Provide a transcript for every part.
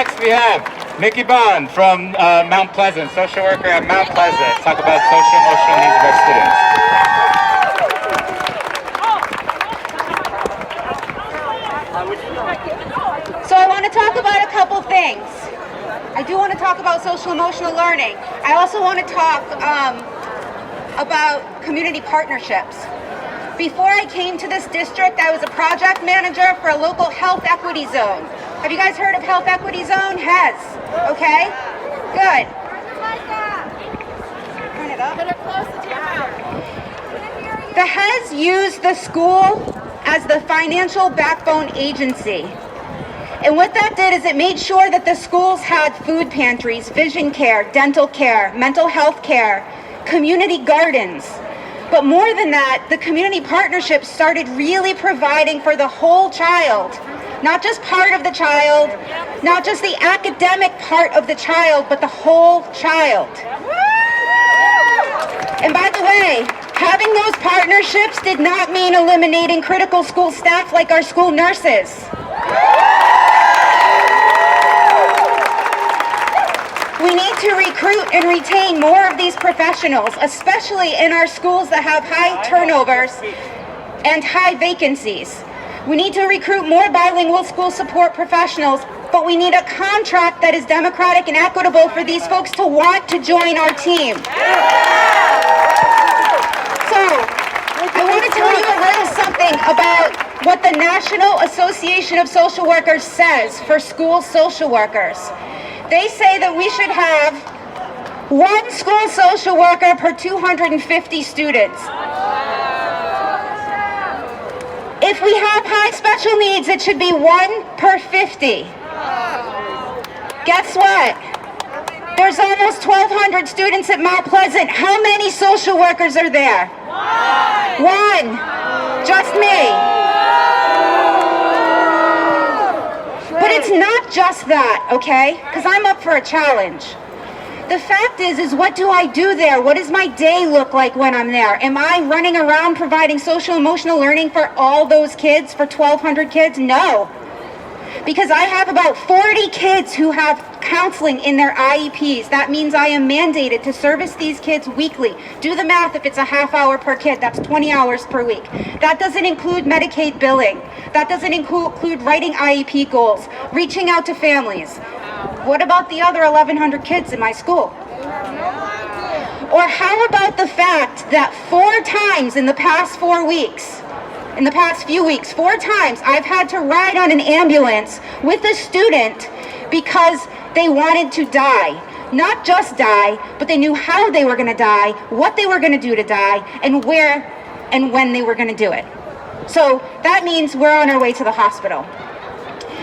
next we have Nikki from Mount Pleasant, social worker at Mount Pleasant. Talk about social emotional needs of our students. So I want to talk about a couple things. I do want to talk about social emotional learning. I also want to talk about community partnerships. Before I came to this district, I was a project manager for a local health equity zone. Have you guys heard of health equity zone? Has. Okay? Good. Turn it up. The HES used the school as the financial backbone agency. And what that did is it made sure that the schools had food pantries, vision care, dental care, mental health care, community gardens. But more than that, the community partnerships started really providing for the whole child. Not just part of the child, not just the academic part of the child, but the whole child. And by the way, having those partnerships did not mean eliminating critical school staff like our school nurses. We need to recruit and retain more of these professionals, especially in our schools that have high turnovers and high vacancies. We need to recruit more bilingual school support professionals, but we need a contract that is democratic and equitable for these folks to want to join our team. So, I want to tell you a little something about what the National Association of Social Workers says for school social workers. They say that we should have one school social worker per 250 students. If we have high special needs, it should be 1 per 50. Guess what? There's almost 1,200 students at Mount Pleasant. How many social workers are there? One. Just me. But it's not just that, okay? Because I'm up for a challenge. The fact is what do I do there? What does my day look like when I'm there? Am I running around providing social emotional learning for all those kids, for 1,200 kids? No. Because I have about 40 kids who have counseling in their IEPs. That means I am mandated to service these kids weekly. Do the math. If it's a half hour per kid, that's 20 hours per week. That doesn't include Medicaid billing. That doesn't include writing IEP goals, reaching out to families. What about the other 1,100 kids in my school? Or how about the fact that 4 times in the past 4 weeks, in the past few weeks, 4 times I've had to ride on an ambulance with a student because they wanted to die. Not just die, but they knew how they were going to die, what they were going to do to die, and where and when they were going to do it. So that means we're on our way to the hospital.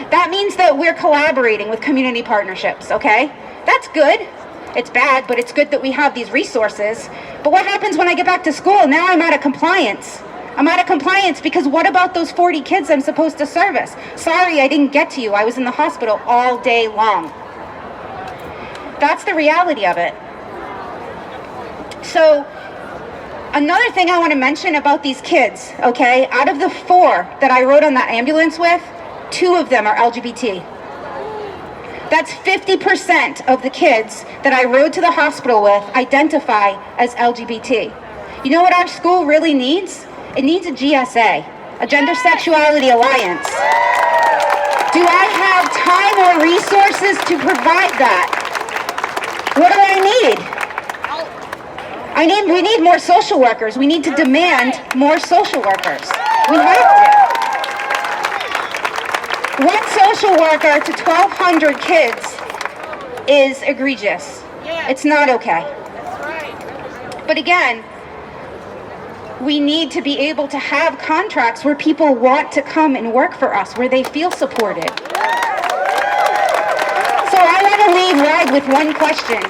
That means that we're collaborating with community partnerships, okay? That's good. It's bad, but it's good that we have these resources. But what happens when I get back to school? Now I'm out of compliance. I'm out of compliance because what about those 40 kids I'm supposed to service? Sorry, I didn't get to you. I was in the hospital all day long. That's the reality of it. So, another thing I want to mention about these kids, okay? Out of the 4 that I rode on that ambulance with, 2 of them are LGBT. That's 50% of the kids that I rode to the hospital with identify as LGBT. You know what our school really needs? It needs a GSA, a Gender Sexuality Alliance. Do I have time or resources to provide that? What do I need? We need more social workers. We need to demand more social workers. We have to. One social worker to 1,200 kids is egregious. It's not okay. But again, we need to be able to have contracts where people want to come and work for us, where they feel supported. So I want to leave Ride with one question.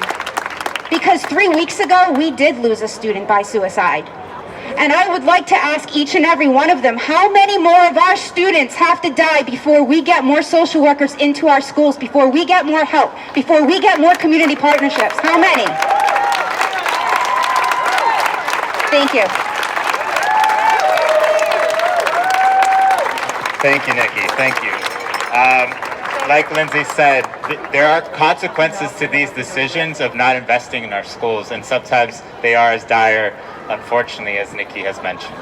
Because 3 weeks ago, we did lose a student by suicide. And I would like to ask each and every one of them, how many more of our students have to die before we get more social workers into our schools, before we get more help, before we get more community partnerships? How many? Thank you. Thank you, Nikki. Thank you. like Lindsay said, there are consequences to these decisions of not investing in our schools, and sometimes they are as dire, unfortunately, as Nikki has mentioned.